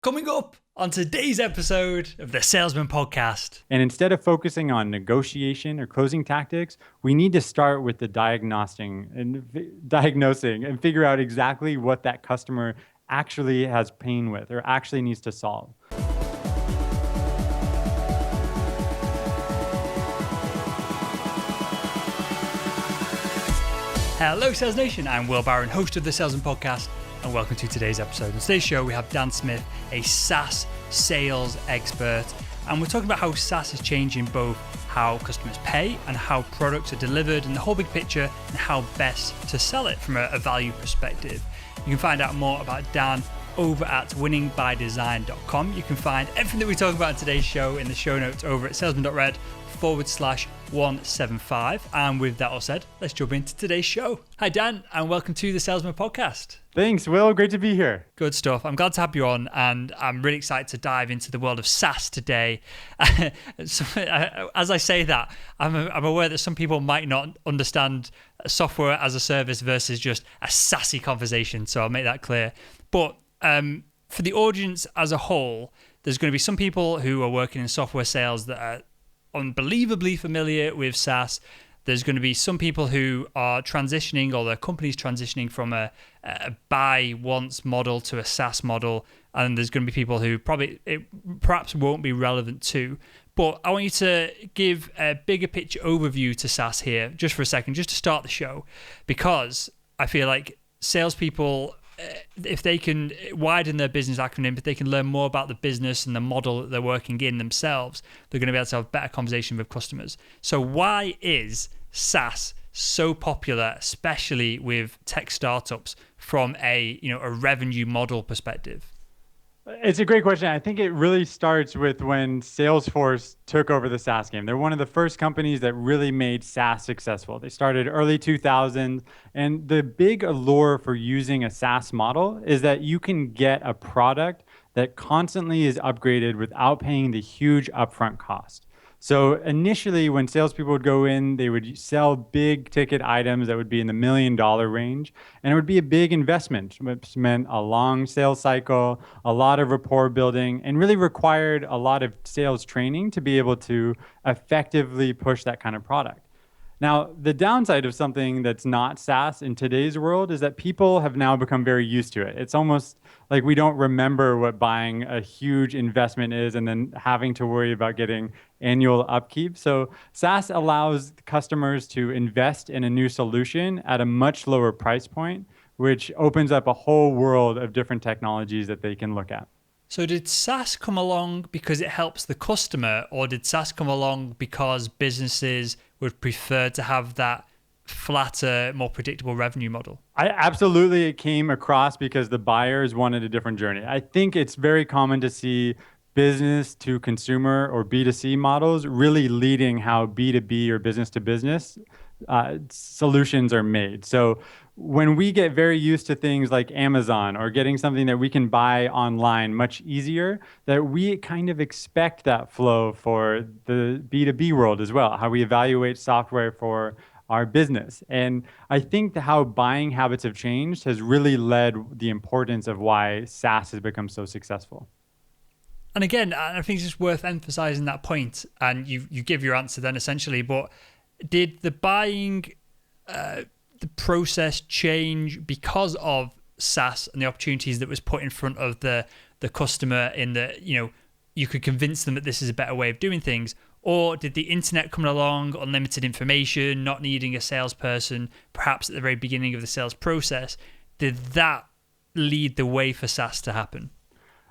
Coming up on today's episode of the Salesman podcast. And instead of focusing on negotiation or closing tactics, we need to start with the diagnosing and figure out exactly what that customer actually has pain with or actually needs to solve. Hello, Sales Nation. I'm Will Barron, host of the Salesman podcast, and welcome to today's episode. On today's show, we have Dan Smith, a SaaS sales expert, and we're talking about how SaaS is changing both how customers pay and how products are delivered and the whole big picture and how best to sell it from a value perspective. You can find out more about Dan over at winningbydesign.com. You can find everything that we talk about in today's show in the show notes over at salesman.red/175. And with that all said, let's jump into today's show. Hi, Dan, and welcome to the Salesman podcast. Thanks, Will. Great to be here. Good stuff. I'm glad to have you on, and I'm really excited to dive into the world of SaaS today. So, as I say that, I'm aware that some people might not understand software as a service versus just a SaaSy conversation, so I'll make that clear. But for the audience as a whole, there's going to be some people who are working in software sales that are unbelievably familiar with SaaS. There's going to be some people who are transitioning, or their company's transitioning from a buy once model to a SaaS model, and there's going to be people who perhaps won't be relevant to. But I want you to give a bigger picture overview to SaaS here, just for a second, just to start the show, because I feel like salespeople, if they can widen their business acumen, if they can learn more about the business and the model that they're working in themselves, they're going to be able to have a better conversation with customers. So why is SaaS so popular, especially with tech startups, from a revenue model perspective? It's a great question. I think it really starts with when Salesforce took over the SaaS game. They're one of the first companies that really made SaaS successful. They started early 2000s, and the big allure for using a SaaS model is that you can get a product that constantly is upgraded without paying the huge upfront cost. So initially, when salespeople would go in, they would sell big ticket items that would be in the $1 million range, and it would be a big investment, which meant a long sales cycle, a lot of rapport building, and really required a lot of sales training to be able to effectively push that kind of product. Now, the downside of something that's not SaaS in today's world is that people have now become very used to it. It's almost like we don't remember what buying a huge investment is and then having to worry about getting annual upkeep. So SaaS allows customers to invest in a new solution at a much lower price point, which opens up a whole world of different technologies that they can look at. So did SaaS come along because it helps the customer, or did SaaS come along because businesses would prefer to have that flatter, more predictable revenue model? It came across because the buyers wanted a different journey. I think it's very common to see business to consumer or B2C models really leading how B2B or business to business solutions are made. So when we get very used to things like Amazon or getting something that we can buy online much easier, that we kind of expect that flow for the B2B world as well, how we evaluate software for our business. And I think how buying habits have changed has really led the importance of why SaaS has become so successful. And again, I think it's just worth emphasizing that point, and you give your answer then essentially, but did the buying the process change because of SaaS and the opportunities that was put in front of the customer in that, you could convince them that this is a better way of doing things? Or did the internet come along, unlimited information, not needing a salesperson, perhaps at the very beginning of the sales process, did that lead the way for SaaS to happen?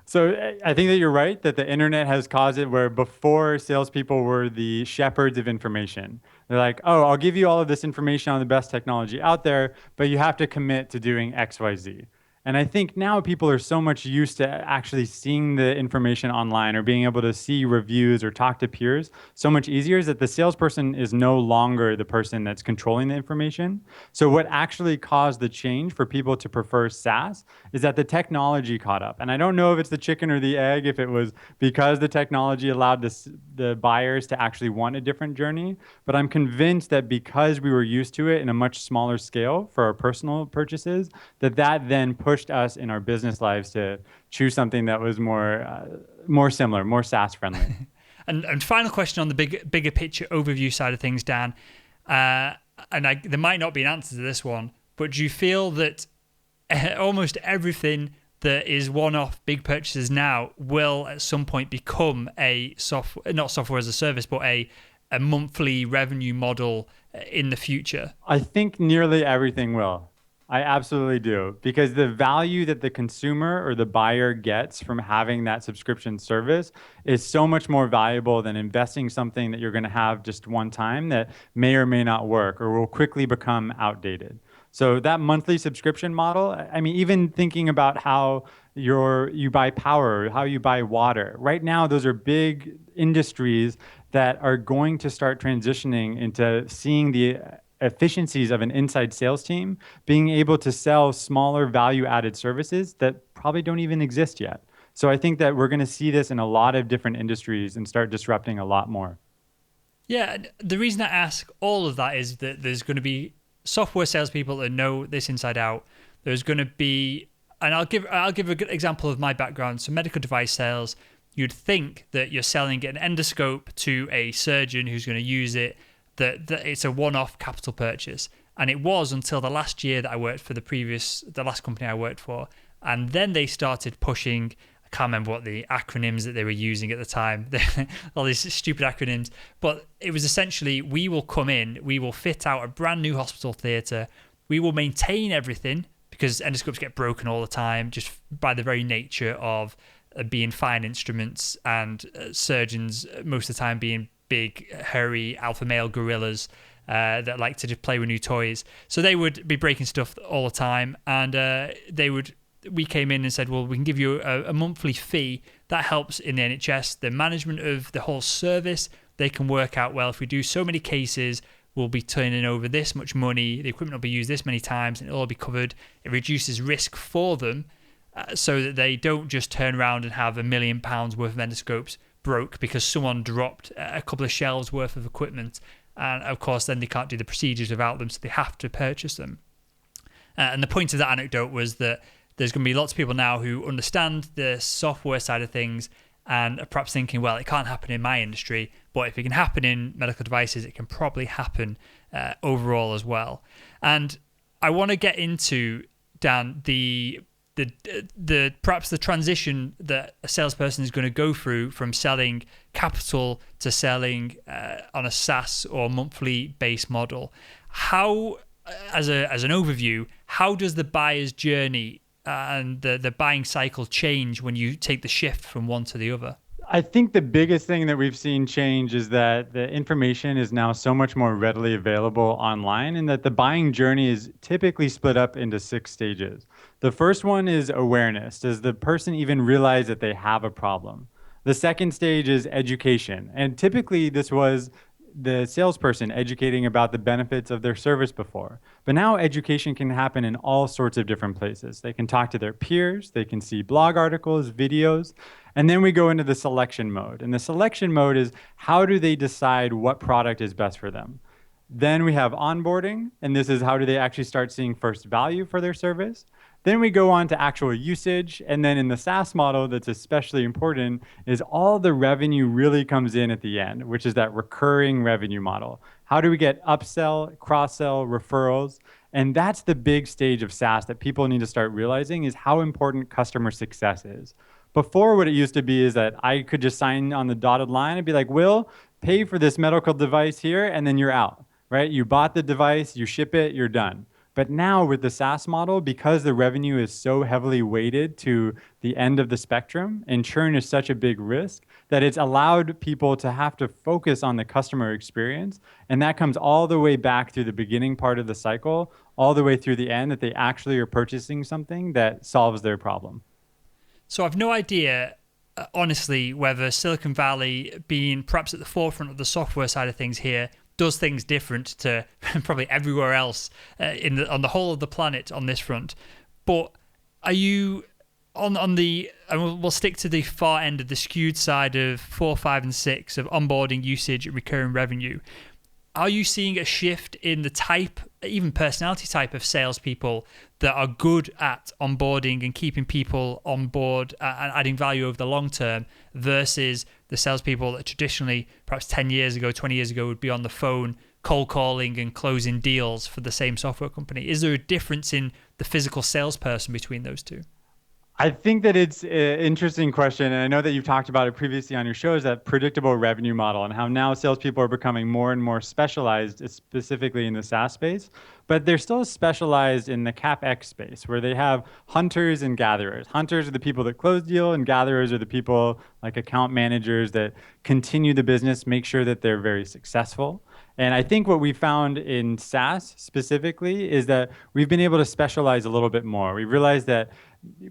So I think that you're right, that the internet has caused it where before salespeople were the shepherds of information. They're like, oh, I'll give you all of this information on the best technology out there, but you have to commit to doing X, Y, Z. And I think now people are so much used to actually seeing the information online or being able to see reviews or talk to peers so much easier is that the salesperson is no longer the person that's controlling the information. So what actually caused the change for people to prefer SaaS is that the technology caught up. And I don't know if it's the chicken or the egg, if it was because the technology allowed the buyers to actually want a different journey, but I'm convinced that because we were used to it in a much smaller scale for our personal purchases, that then pushed us in our business lives to choose something that was more similar, more SaaS friendly. And final question on the bigger picture overview side of things, Dan. There might not be an answer to this one, but do you feel that almost everything that is one-off big purchases now will at some point become not software as a service, but a monthly revenue model in the future? I think nearly everything will. I absolutely do. Because the value that the consumer or the buyer gets from having that subscription service is so much more valuable than investing something that you're going to have just one time that may or may not work or will quickly become outdated. So that monthly subscription model, I mean, even thinking about how you buy power, how you buy water. Right now, those are big industries that are going to start transitioning into seeing the efficiencies of an inside sales team being able to sell smaller value-added services that probably don't even exist yet. So I think that we're going to see this in a lot of different industries and start disrupting a lot more. Yeah, the reason I ask all of that is that there's going to be software salespeople that know this inside out. There's going to be, and I'll give a good example of my background. So medical device sales, you'd think that you're selling an endoscope to a surgeon who's going to use it, that it's a one-off capital purchase. And it was until the last year that I worked for the last company I worked for. And then they started pushing, I can't remember what the acronyms that they were using at the time, all these stupid acronyms. But it was essentially, we will come in, we will fit out a brand new hospital theatre, we will maintain everything because endoscopes get broken all the time just by the very nature of being fine instruments and surgeons most of the time being big, hairy alpha male gorillas that like to just play with new toys. So they would be breaking stuff all the time, and we came in and said, well, we can give you a monthly fee that helps in the NHS, the management of the whole service. They can work out, well, if we do so many cases, we'll be turning over this much money, the equipment will be used this many times, and it'll all be covered. It reduces risk for them so that they don't just turn around and have £1 million worth of endoscopes broke because someone dropped a couple of shelves worth of equipment, and of course then they can't do the procedures without them, so they have to purchase them. And the point of that anecdote was that there's going to be lots of people now who understand the software side of things and are perhaps thinking, well, it can't happen in my industry, but if it can happen in medical devices, it can probably happen overall as well. And I want to get into, Dan, the perhaps the transition that a salesperson is going to go through from selling capital to selling on a SaaS or monthly base model. How, as an overview, how does the buyer's journey and the buying cycle change when you take the shift from one to the other? I think the biggest thing that we've seen change is that the information is now so much more readily available online, and that the buying journey is typically split up into 6 stages. The first one is awareness. Does the person even realize that they have a problem? The second stage is education. And typically this was the salesperson educating about the benefits of their service before. But now education can happen in all sorts of different places. They can talk to their peers, they can see blog articles, videos, and then we go into the selection mode. And the selection mode is how do they decide what product is best for them? Then we have onboarding, and this is how do they actually start seeing first value for their service? Then we go on to actual usage, and then in the SaaS model that's especially important is all the revenue really comes in at the end, which is that recurring revenue model. How do we get upsell, cross-sell, referrals? And that's the big stage of SaaS that people need to start realizing is how important customer success is. Before, what it used to be is that I could just sign on the dotted line and be like, Will, pay for this medical device here, and then you're out, right? You bought the device, you ship it, you're done. But now with the SaaS model, because the revenue is so heavily weighted to the end of the spectrum, and churn is such a big risk, that it's allowed people to have to focus on the customer experience. And that comes all the way back through the beginning part of the cycle, all the way through the end, that they actually are purchasing something that solves their problem. So I've no idea, honestly, whether Silicon Valley, being perhaps at the forefront of the software side of things here, does things different to probably everywhere else on the whole of the planet on this front. But are you on the, and we'll stick to the far end of the skewed side of 4, 5, and 6 of onboarding, usage, recurring revenue. Are you seeing a shift in the type even personality type of salespeople that are good at onboarding and keeping people on board and adding value over the long term versus the salespeople that traditionally, perhaps 10 years ago, 20 years ago, would be on the phone cold calling and closing deals for the same software company? Is there a difference in the physical salesperson between those two? I think that it's an interesting question, and I know that you've talked about it previously on your show, is that predictable revenue model and how now salespeople are becoming more and more specialized, specifically in the SaaS space, but they're still specialized in the CapEx space where they have hunters and gatherers. Hunters are the people that close deal, and gatherers are the people like account managers that continue the business, make sure that they're very successful. And I think what we found in SaaS specifically is that we've been able to specialize a little bit more. We realized that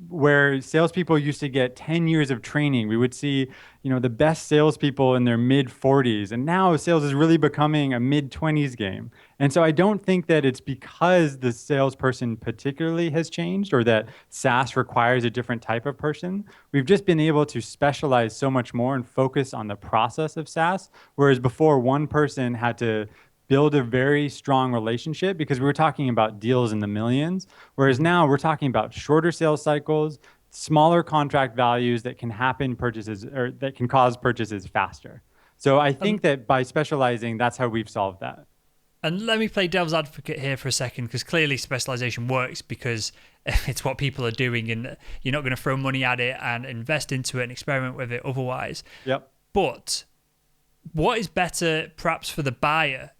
where salespeople used to get 10 years of training, we would see, the best salespeople in their mid 40s. And now sales is really becoming a mid 20s game. And so I don't think that it's because the salesperson particularly has changed or that SaaS requires a different type of person. We've just been able to specialize so much more and focus on the process of SaaS, whereas before one person had to build a very strong relationship because we were talking about deals in the millions, whereas now we're talking about shorter sales cycles, smaller contract values that can happen purchases or that can cause purchases faster. So I think that by specializing, that's how we've solved that. And let me play devil's advocate here for a second, because clearly specialization works because it's what people are doing and you're not going to throw money at it and invest into it and experiment with it otherwise. Yep. But what is better perhaps for the buyer?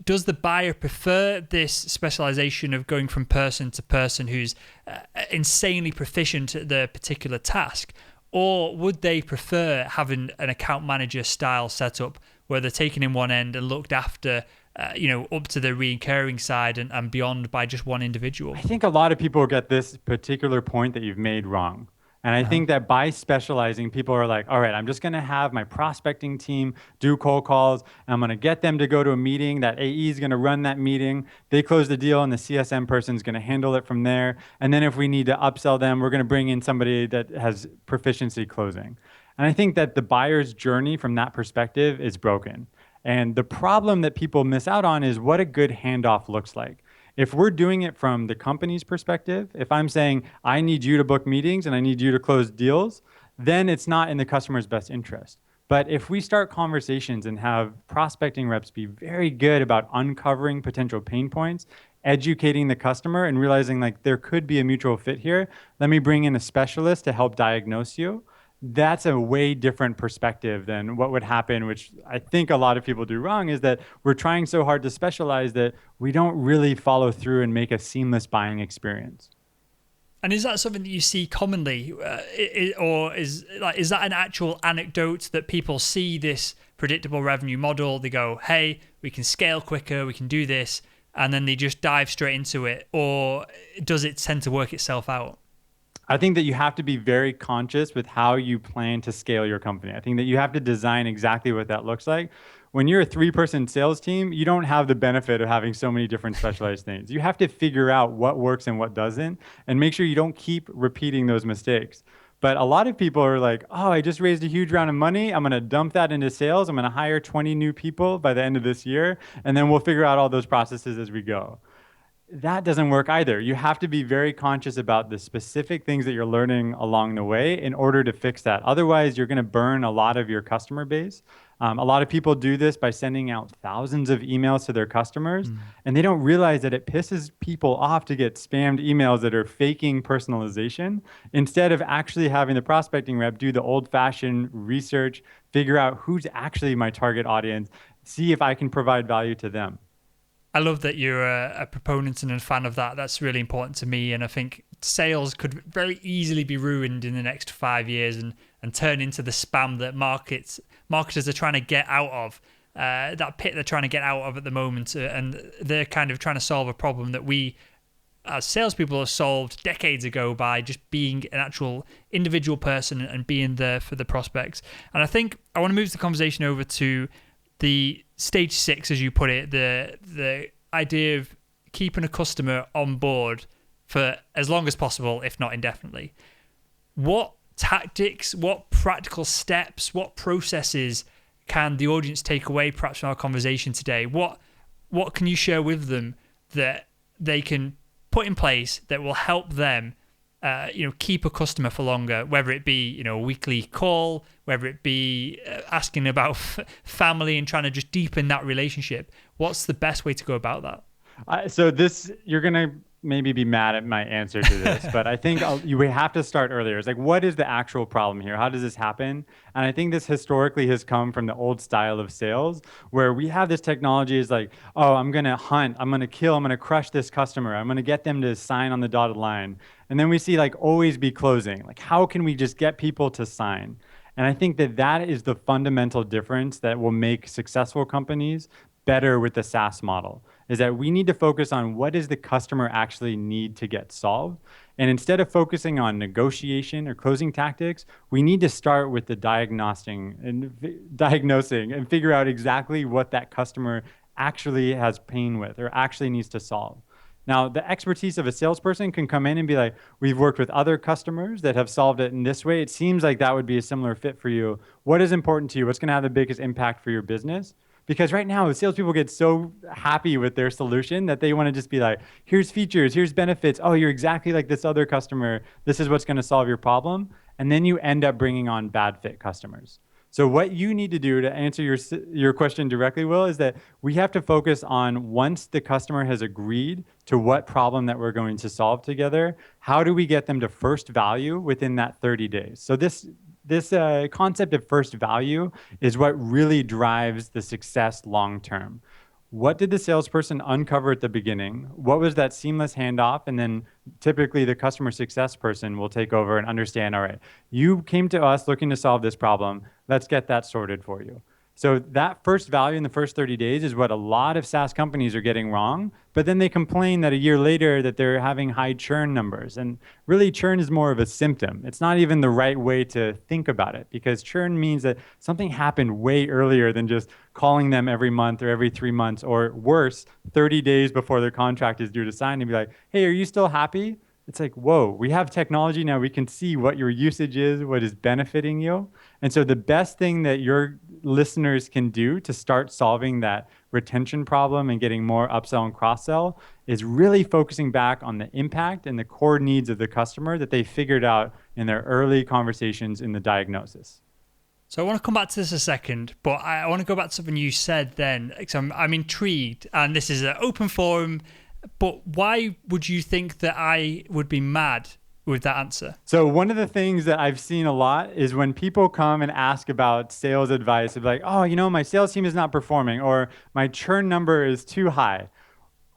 Does the buyer prefer this specialization of going from person to person who's insanely proficient at the particular task? Or would they prefer having an account manager style setup where they're taken in one end and looked after, up to the recurring side and beyond by just one individual? I think a lot of people get this particular point that you've made wrong. And I think that by specializing, people are like, all right, I'm just going to have my prospecting team do cold calls. And I'm going to get them to go to a meeting. That AE is going to run that meeting. They close the deal and the CSM person is going to handle it from there. And then if we need to upsell them, we're going to bring in somebody that has proficiency closing. And I think that the buyer's journey from that perspective is broken. And the problem that people miss out on is what a good handoff looks like. If we're doing it from the company's perspective, if I'm saying, I need you to book meetings and I need you to close deals, then it's not in the customer's best interest. But if we start conversations and have prospecting reps be very good about uncovering potential pain points, educating the customer and realizing like there could be a mutual fit here, let me bring in a specialist to help diagnose you. That's a way different perspective than what would happen, which I think a lot of people do wrong, is that we're trying so hard to specialize that we don't really follow through and make a seamless buying experience. And is that something that you see commonly, or is that an actual anecdote that people see this predictable revenue model? They go, "Hey, we can scale quicker, we can do this," and then they just dive straight into it, or does it tend to work itself out? I think that you have to be very conscious with how you plan to scale your company. I think that you have to design exactly what that looks like. When you're a 3-person sales team, you don't have the benefit of having so many different specialized things. You have to figure out what works and what doesn't, and make sure you don't keep repeating those mistakes. But a lot of people are like, oh, I just raised a huge round of money. I'm going to dump that into sales. I'm going to hire 20 new people by the end of this year, and then we'll figure out all those processes as we go. That doesn't work either. You have to be very conscious about the specific things that you're learning along the way in order to fix that. Otherwise, you're going to burn a lot of your customer base. A lot of people do this by sending out thousands of emails to their customers, and they don't realize that it pisses people off to get spammed emails that are faking personalization instead of actually having the prospecting rep do the old-fashioned research, figure out who's actually my target audience, see if I can provide value to them. I love that you're a proponent and a fan of that. That's really important to me. And I think sales could very easily be ruined in the next 5 years and turn into the spam that marketers are trying to get out of, that pit they're trying to get out of at the moment. And they're kind of trying to solve a problem that we as salespeople have solved decades ago by just being an actual individual person and being there for the prospects. And I think I want to move the conversation over to the stage 6, as you put it, the idea of keeping a customer on board for as long as possible, if not indefinitely. What tactics, what practical steps, what processes can the audience take away perhaps from our conversation today? What can you share with them that they can put in place that will help them keep a customer for longer, whether it be, a weekly call, whether it be asking about family and trying to just deepen that relationship? What's the best way to go about that? So this, you're gonna maybe be mad at my answer to this, but I think you have to start earlier. It's like, what is the actual problem here? How does this happen? And I think this historically has come from the old style of sales, where we have this technology is like, oh, I'm gonna hunt, I'm gonna kill, I'm gonna crush this customer, I'm gonna get them to sign on the dotted line, and then we see like always be closing. Like, how can we just get people to sign? And I think that that is the fundamental difference that will make successful companies better with the SaaS model, is that we need to focus on what does the customer actually need to get solved. And instead of focusing on negotiation or closing tactics, we need to start with the diagnosing and figure out exactly what that customer actually has pain with or actually needs to solve. Now, the expertise of a salesperson can come in and be like, we've worked with other customers that have solved it in this way. It seems like that would be a similar fit for you. What is important to you? What's going to have the biggest impact for your business? Because right now, salespeople get so happy with their solution that they want to just be like, here's features, here's benefits. Oh, you're exactly like this other customer. This is what's going to solve your problem. And then you end up bringing on bad fit customers. So what you need to do to answer your question directly, Will, is that we have to focus on, once the customer has agreed to what problem that we're going to solve together, how do we get them to first value within that 30 days? So this concept of first value is what really drives the success long term. What did the salesperson uncover at the beginning? What was that seamless handoff? And then typically the customer success person will take over and understand, all right, you came to us looking to solve this problem. Let's get that sorted for you. So that first value in the first 30 days is what a lot of SaaS companies are getting wrong. But then they complain that a year later that they're having high churn numbers. And really, churn is more of a symptom. It's not even the right way to think about it, because churn means that something happened way earlier than just calling them every month or every 3 months, or worse, 30 days before their contract is due to sign, and be like, hey, are you still happy? It's like, whoa, we have technology now. We can see what your usage is, what is benefiting you. And so the best thing that your listeners can do to start solving that retention problem and getting more upsell and cross-sell is really focusing back on the impact and the core needs of the customer that they figured out in their early conversations in the diagnosis. So I want to come back to this a second, but I want to go back to something you said then, because I'm intrigued, and this is an open forum. But why would you think that I would be mad with that answer? So one of the things that I've seen a lot is when people come and ask about sales advice, they're like, oh, my sales team is not performing, or my churn number is too high.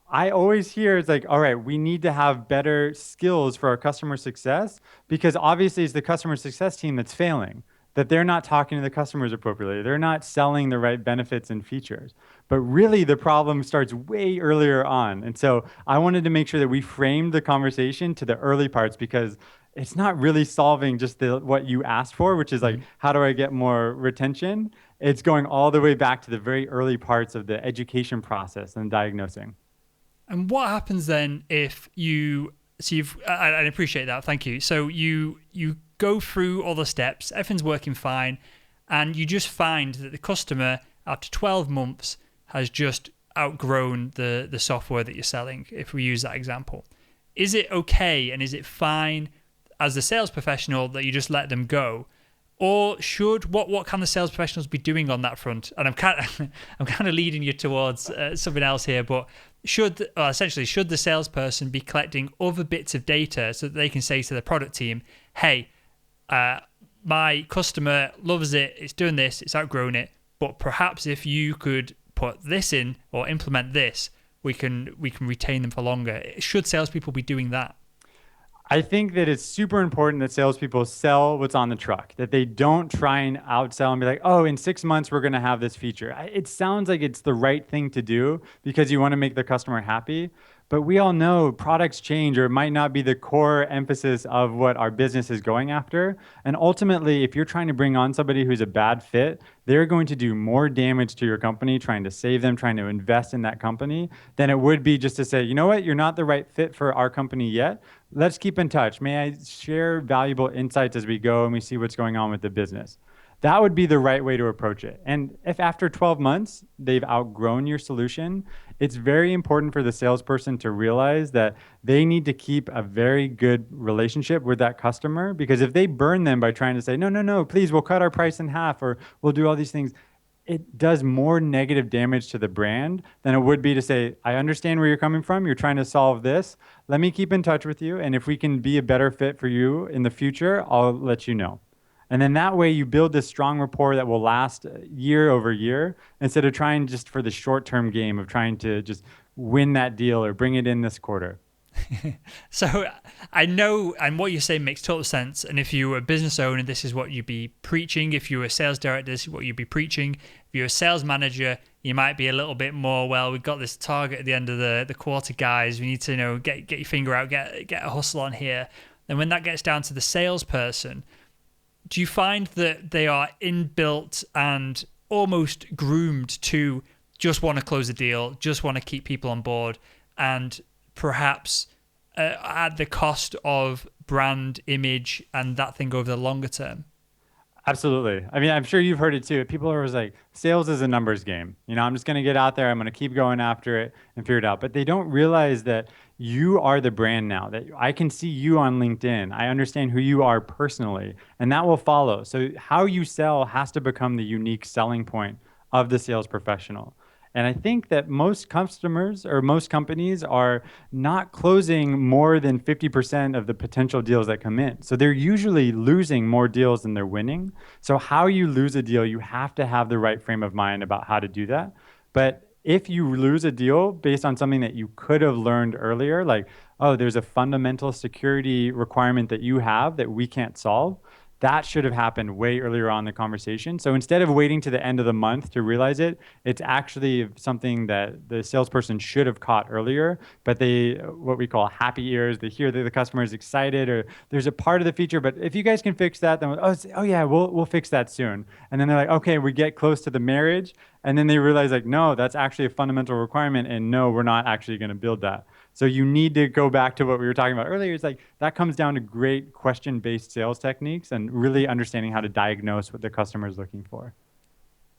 I always hear it's like, all right, we need to have better skills for our customer success, because obviously it's the customer success team that's failing, that they're not talking to the customers appropriately. They're not selling the right benefits and features. But really, the problem starts way earlier on. And so I wanted to make sure that we framed the conversation to the early parts, because it's not really solving just what you asked for, which is like, how do I get more retention? It's going all the way back to the very early parts of the education process and diagnosing. And what happens then if I appreciate that, thank you. So you go through all the steps, everything's working fine, and you just find that the customer, after 12 months, has just outgrown the software that you're selling, if we use that example. Is it okay and is it fine as the sales professional that you just let them go? Or what can the sales professionals be doing on that front? And I'm kind of leading you towards something else here, but should the salesperson be collecting other bits of data so that they can say to the product team, hey, my customer loves it, it's doing this, it's outgrown it, but perhaps if you could put this in or implement this, we can retain them for longer. Should salespeople be doing that? I think that it's super important that salespeople sell what's on the truck, that they don't try and outsell and be like, oh, in 6 months, we're going to have this feature. It sounds like it's the right thing to do because you want to make the customer happy. But we all know products change, or it might not be the core emphasis of what our business is going after. And ultimately, if you're trying to bring on somebody who's a bad fit, they're going to do more damage to your company, trying to save them, trying to invest in that company, than it would be just to say, you know what, you're not the right fit for our company yet. Let's keep in touch. May I share valuable insights as we go and we see what's going on with the business? That would be the right way to approach it. And if after 12 months they've outgrown your solution, it's very important for the salesperson to realize that they need to keep a very good relationship with that customer, because if they burn them by trying to say, no, no, no, please, we'll cut our price in half or we'll do all these things, it does more negative damage to the brand than it would be to say, I understand where you're coming from. You're trying to solve this. Let me keep in touch with you. And if we can be a better fit for you in the future, I'll let you know. And then that way you build this strong rapport that will last year over year, instead of trying just for the short-term game of trying to just win that deal or bring it in this quarter. So I know, and what you're saying makes total sense. And if you were a business owner, this is what you'd be preaching. If you were a sales director, this is what you'd be preaching. If you're a sales manager, you might be a little bit more, well, we've got this target at the end of the quarter, guys. We need to, get your finger out, get a hustle on here. And when that gets down to the salesperson, do you find that they are inbuilt and almost groomed to just want to close a deal, just want to keep people on board, and perhaps at the cost of brand image and that thing over the longer term? Absolutely. I mean, I'm sure you've heard it too. People are always like, sales is a numbers game. I'm just going to get out there. I'm going to keep going after it and figure it out. But they don't realize that you are the brand now, that I can see you on LinkedIn. I understand who you are personally, and that will follow. So how you sell has to become the unique selling point of the sales professional. And I think that most customers or most companies are not closing more than 50% of the potential deals that come in. So they're usually losing more deals than they're winning. So how you lose a deal, you have to have the right frame of mind about how to do that. But if you lose a deal based on something that you could have learned earlier, like, oh, there's a fundamental security requirement that you have that we can't solve, that should have happened way earlier on in the conversation. So instead of waiting to the end of the month to realize it, it's actually something that the salesperson should have caught earlier, but they, what we call happy ears, they hear that the customer is excited or there's a part of the feature, but if you guys can fix that, then, oh yeah, we'll fix that soon. And then they're like, okay, we get close to the marriage. And then they realize like, no, that's actually a fundamental requirement. And no, we're not actually going to build that. So you need to go back to what we were talking about earlier. It's like that comes down to great question-based sales techniques and really understanding how to diagnose what the customer is looking for.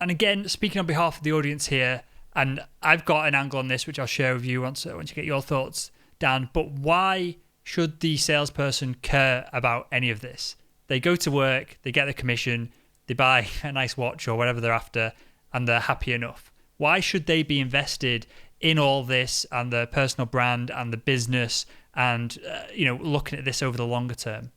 And again, speaking on behalf of the audience here, and I've got an angle on this, which I'll share with you once you get your thoughts, Dan, but why should the salesperson care about any of this? They go to work, they get the commission, they buy a nice watch or whatever they're after, and they're happy enough. Why should they be invested in all this and the personal brand and the business and looking at this over the longer term?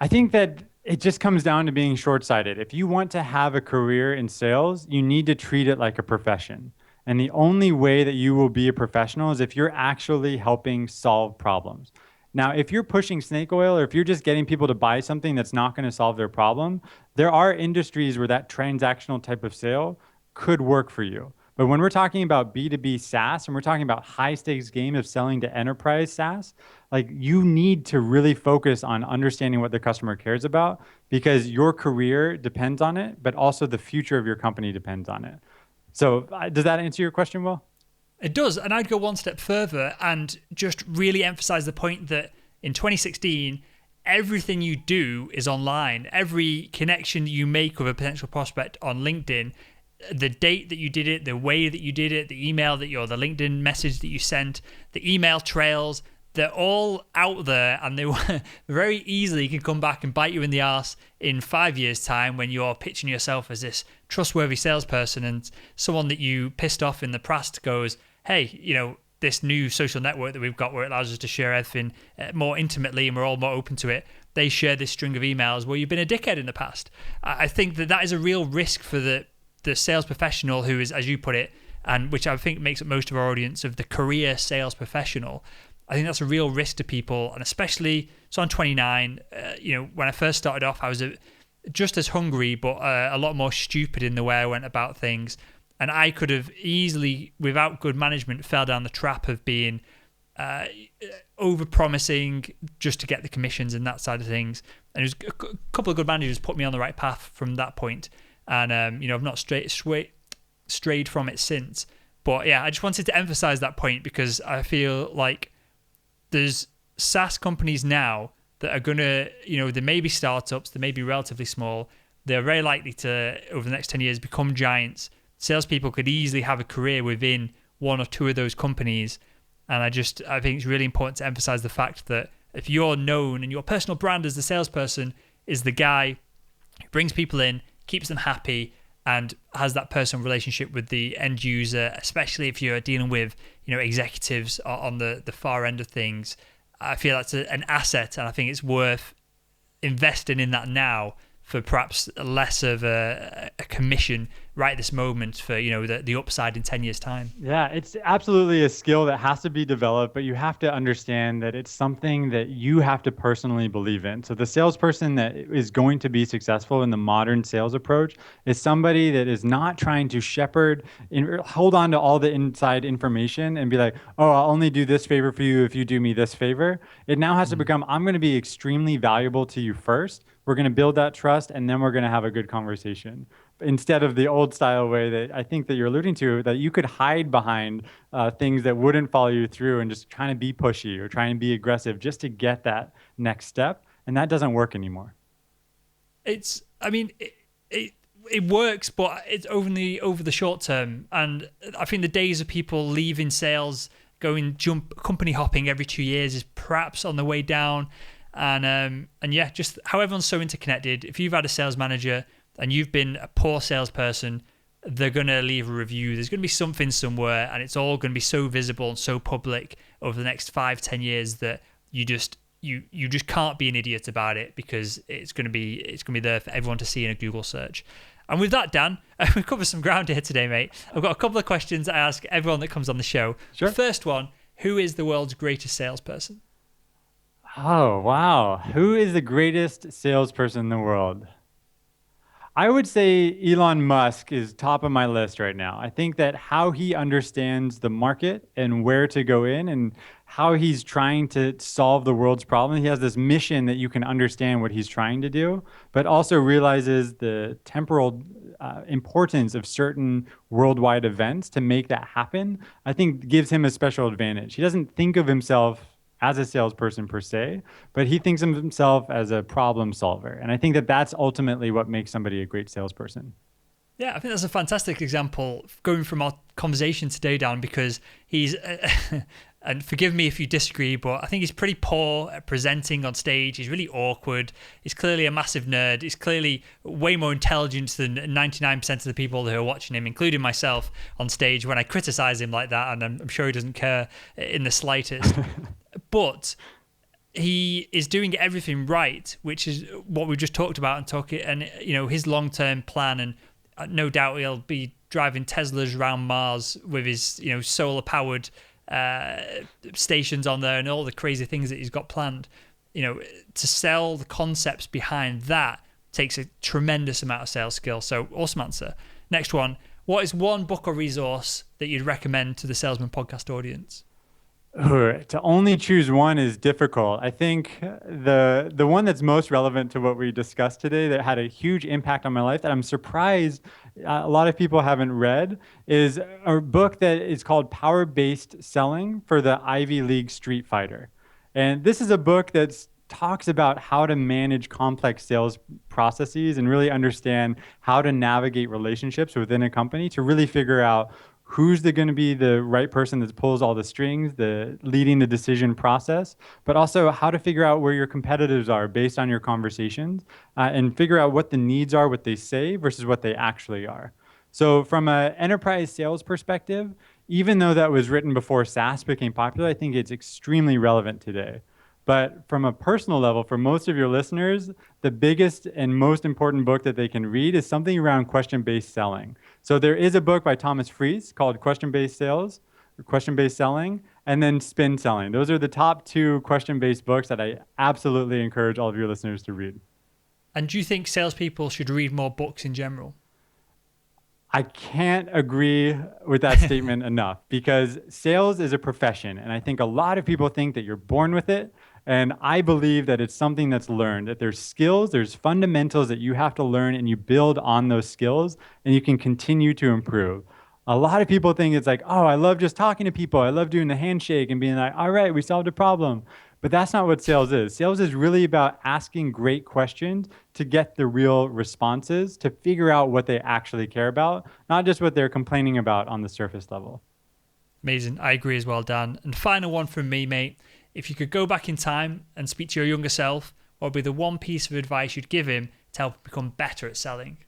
I think that it just comes down to being short-sighted. If you want to have a career in sales, you need to treat it like a profession. And the only way that you will be a professional is if you're actually helping solve problems. Now, if you're pushing snake oil or if you're just getting people to buy something that's not going to solve their problem, there are industries where that transactional type of sale could work for you. But when we're talking about B2B SaaS and we're talking about high stakes game of selling to enterprise SaaS, like you need to really focus on understanding what the customer cares about, because your career depends on it, but also the future of your company depends on it. So does that answer your question, Will? It does. And I'd go one step further and just really emphasize the point that in 2016, everything you do is online. Every connection that you make with a potential prospect on LinkedIn, the date that you did it, the way that you did it, the email that the LinkedIn message that you sent, the email trails, they're all out there, and they very easily can come back and bite you in the arse in 5 years' time when you're pitching yourself as this trustworthy salesperson, and someone that you pissed off in the past goes, hey, this new social network that we've got where it allows us to share everything more intimately and we're all more open to it, they share this string of emails where you've been a dickhead in the past. I think that is a real risk for the sales professional who is, as you put it, and which I think makes up most of our audience, of the career sales professional. I think that's a real risk to people, and especially, so I'm 29, when I first started off, I was just as hungry, but a lot more stupid in the way I went about things. And I could have easily, without good management, fell down the trap of being over-promising just to get the commissions and that side of things. And it was a couple of good managers put me on the right path from that point. And, I've not strayed from it since. But yeah, I just wanted to emphasize that point because I feel like there's SaaS companies now that are going to, there may be startups, they may be relatively small, they're very likely to, over the next 10 years, become giants. Salespeople could easily have a career within one or two of those companies. And I think it's really important to emphasize the fact that if you're known and your personal brand as the salesperson is the guy who brings people in, keeps them happy, and has that personal relationship with the end user, especially if you're dealing with, executives on the far end of things, I feel that's an asset, and I think it's worth investing in that now for perhaps less of a commission right this moment for the upside in 10 years time. Yeah, it's absolutely a skill that has to be developed, but you have to understand that it's something that you have to personally believe in. So the salesperson that is going to be successful in the modern sales approach is somebody that is not trying to hold on to all the inside information and be like, oh, I'll only do this favor for you if you do me this favor. It now has to become, I'm going to be extremely valuable to you first. We're going to build that trust, and then we're going to have a good conversation. Instead of the old style way that I think that you're alluding to, that you could hide behind things that wouldn't follow you through and just trying to be pushy or trying to be aggressive just to get that next step. And that doesn't work anymore. It works, but it's only over the short term. And I think the days of people leaving sales, company hopping every 2 years is perhaps on the way down. And yeah, just how everyone's so interconnected. If you've had a sales manager and you've been a poor salesperson, they're going to leave a review. There's going to be something somewhere, and it's all going to be so visible and so public over the next 5-10 years that you just can't be an idiot about it, because it's going to be there for everyone to see in a Google search. And with that, Dan, we've covered some ground here today, mate. I've got a couple of questions I ask everyone that comes on the show. Sure. First one, who is the world's greatest salesperson? Oh, wow. Who is the greatest salesperson in the world? I would say Elon Musk is top of my list right now. I think that how he understands the market and where to go in and how he's trying to solve the world's problem. He has this mission that you can understand what he's trying to do, but also realizes the temporal importance of certain worldwide events to make that happen. I think gives him a special advantage. He doesn't think of himself as a salesperson per se, but he thinks of himself as a problem solver. And I think that that's ultimately what makes somebody a great salesperson. Yeah, I think that's a fantastic example going from our conversation today, Dan, because he's, and forgive me if you disagree, but I think he's pretty poor at presenting on stage. He's really awkward. He's clearly a massive nerd. He's clearly way more intelligent than 99% of the people who are watching him, including myself on stage when I criticize him like that, and I'm sure he doesn't care in the slightest. But he is doing everything right, which is what we just talked about, and his long-term plan, and no doubt he'll be driving Teslas around Mars with his solar powered stations on there and all the crazy things that he's got planned. To sell the concepts behind that takes a tremendous amount of sales skill. So awesome answer. Next one, what is one book or resource that you'd recommend to the Salesman podcast audience? To only choose one is difficult. I think the one that's most relevant to what we discussed today that had a huge impact on my life that I'm surprised a lot of people haven't read is a book that is called Power-Based Selling for the Ivy League Street Fighter. And this is a book that talks about how to manage complex sales processes and really understand how to navigate relationships within a company to really figure out who's going to be the right person that pulls all the strings, leading the decision process, but also how to figure out where your competitors are based on your conversations and figure out what the needs are, what they say versus what they actually are. So from an enterprise sales perspective, even though that was written before SaaS became popular, I think it's extremely relevant today. But from a personal level, for most of your listeners, the biggest and most important book that they can read is something around question-based selling. So there is a book by Thomas Friess called Question-Based Sales, or Question-Based Selling, and then Spin Selling. Those are the top two question-based books that I absolutely encourage all of your listeners to read. And do you think salespeople should read more books in general? I can't agree with that statement enough, because sales is a profession. And I think a lot of people think that you're born with it. And I believe that it's something that's learned, that there's skills, there's fundamentals that you have to learn, and you build on those skills and you can continue to improve. A lot of people think it's like, oh, I love just talking to people. I love doing the handshake and being like, all right, we solved a problem. But that's not what sales is. Sales is really about asking great questions to get the real responses, to figure out what they actually care about, not just what they're complaining about on the surface level. Amazing. I agree as well, Dan. And final one from me, mate. If you could go back in time and speak to your younger self, what would be the one piece of advice you'd give him to help him become better at selling?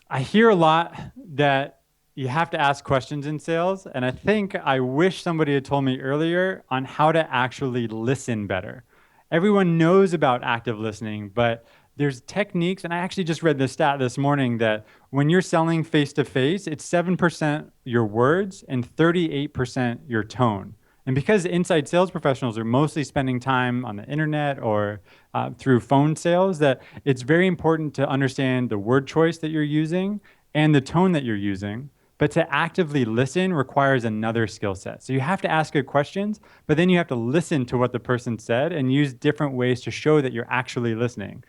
I hear a lot that you have to ask questions in sales. And I think I wish somebody had told me earlier on how to actually listen better. Everyone knows about active listening, but there's techniques. And I actually just read this stat this morning that when you're selling face to face, it's 7% your words and 38% your tone. And because inside sales professionals are mostly spending time on the internet or through phone sales, that it's very important to understand the word choice that you're using and the tone that you're using. But to actively listen requires another skill set. So you have to ask good questions, but then you have to listen to what the person said and use different ways to show that you're actually listening.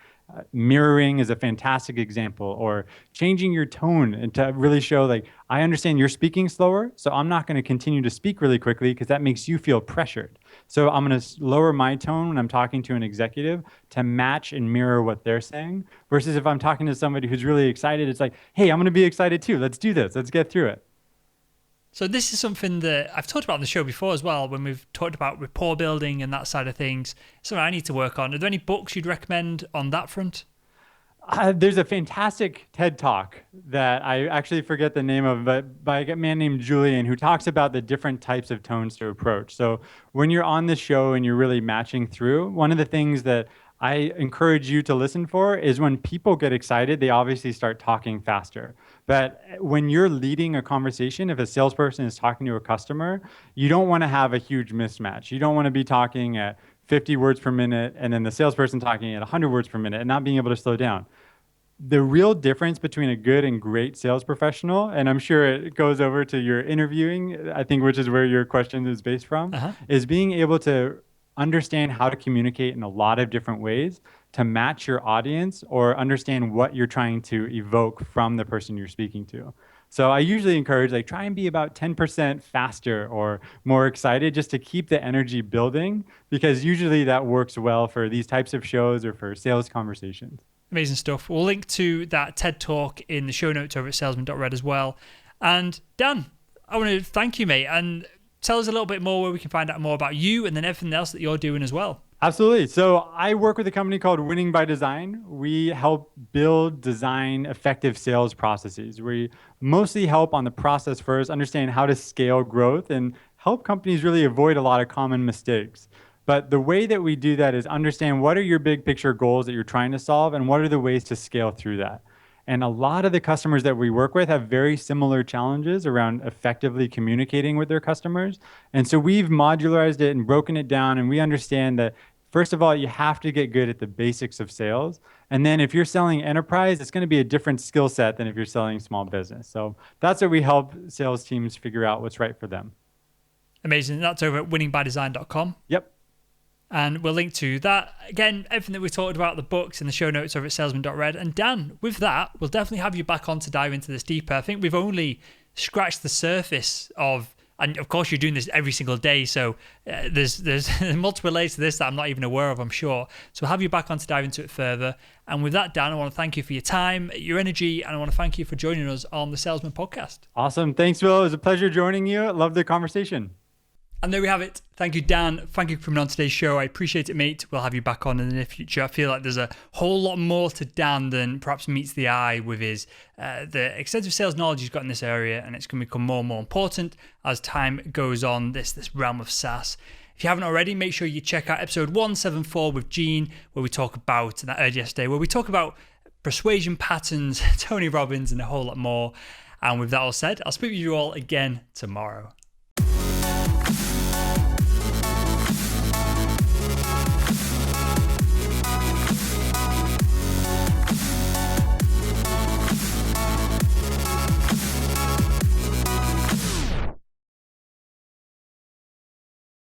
Mirroring is a fantastic example, or changing your tone and to really show like, I understand you're speaking slower, so I'm not going to continue to speak really quickly because that makes you feel pressured. So I'm going to lower my tone when I'm talking to an executive to match and mirror what they're saying, versus if I'm talking to somebody who's really excited, it's like, hey, I'm going to be excited too. Let's do this. Let's get through it. So this is something that I've talked about on the show before as well, when we've talked about rapport building and that side of things. Something I need to work on. Are there any books you'd recommend on that front? There's a fantastic TED Talk that I actually forget the name of, but by a man named Julian, who talks about the different types of tones to approach. So when you're on the show and you're really matching through, one of the things that I encourage you to listen for is when people get excited, they obviously start talking faster. But when you're leading a conversation, if a salesperson is talking to a customer, you don't want to have a huge mismatch. You don't want to be talking at 50 words per minute and then the salesperson talking at 100 words per minute and not being able to slow down. The real difference between a good and great sales professional, and I'm sure it goes over to your interviewing, I think, which is where your question is based from, is being able to understand how to communicate in a lot of different ways to match your audience or understand what you're trying to evoke from the person you're speaking to. So I usually encourage, like, try and be about 10% faster or more excited just to keep the energy building, because usually that works well for these types of shows or for sales conversations. Amazing stuff. We'll link to that TED Talk in the show notes over at salesman.red as well. And Dan, I want to thank you, mate, and tell us a little bit more where we can find out more about you and then everything else that you're doing as well. Absolutely. So I work with a company called Winning by Design. We help build, design effective sales processes. We mostly help on the process first, understand how to scale growth, and help companies really avoid a lot of common mistakes. But the way that we do that is understand what are your big picture goals that you're trying to solve and what are the ways to scale through that. And a lot of the customers that we work with have very similar challenges around effectively communicating with their customers. And so we've modularized it and broken it down, and we understand that first of all, you have to get good at the basics of sales. And then if you're selling enterprise, it's going to be a different skill set than if you're selling small business. So that's what we help sales teams figure out what's right for them. Amazing. That's over at winningbydesign.com. Yep. And we'll link to that. Again, everything that we talked about, the books in the show notes over at salesman.red. And Dan, with that, we'll definitely have you back on to dive into this deeper. I think we've only scratched the surface of, and of course you're doing this every single day, so there's multiple layers to this that I'm not even aware of, I'm sure. So we'll have you back on to dive into it further. And with that, Dan, I want to thank you for your time, your energy, and I want to thank you for joining us on the Salesman podcast. Awesome. Thanks, Will. It was a pleasure joining you. Love the conversation. And there we have it. Thank you, Dan. Thank you for coming on today's show. I appreciate it, mate. We'll have you back on in the near future. I feel like there's a whole lot more to Dan than perhaps meets the eye with his the extensive sales knowledge he's got in this area, and it's going to become more and more important as time goes on, this realm of SaaS. If you haven't already, make sure you check out episode 174 with Gene, where we talk about, and that aired yesterday, where we talk about persuasion patterns, Tony Robbins, and a whole lot more. And with that all said, I'll speak with you all again tomorrow.